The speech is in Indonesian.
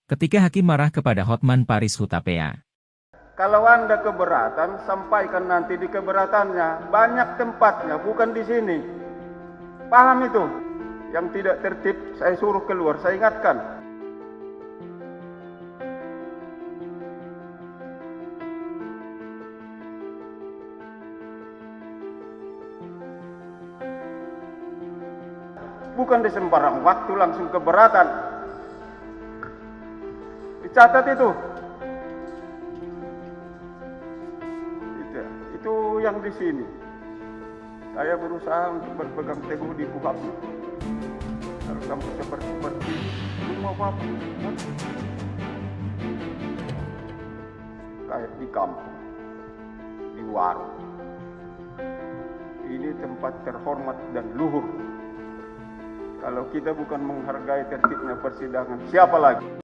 Ketika hakim marah kepada Hotman Paris Hutapea. Kalau Anda keberatan, sampaikan nanti di keberatannya. Banyak tempatnya, bukan di sini. Paham itu? Yang tidak tertib, saya suruh keluar, saya ingatkan. Bukan di sembarang waktu langsung keberatan. Dicatat itu. Itu yang di sini. Saya berusaha untuk berpegang teguh di KUHAP. Kalau sampai seperti semua apa-apa. Kayak di kampung, di warung. Ini tempat terhormat dan luhur. Kalau kita bukan menghargai tertibnya persidangan, siapa lagi?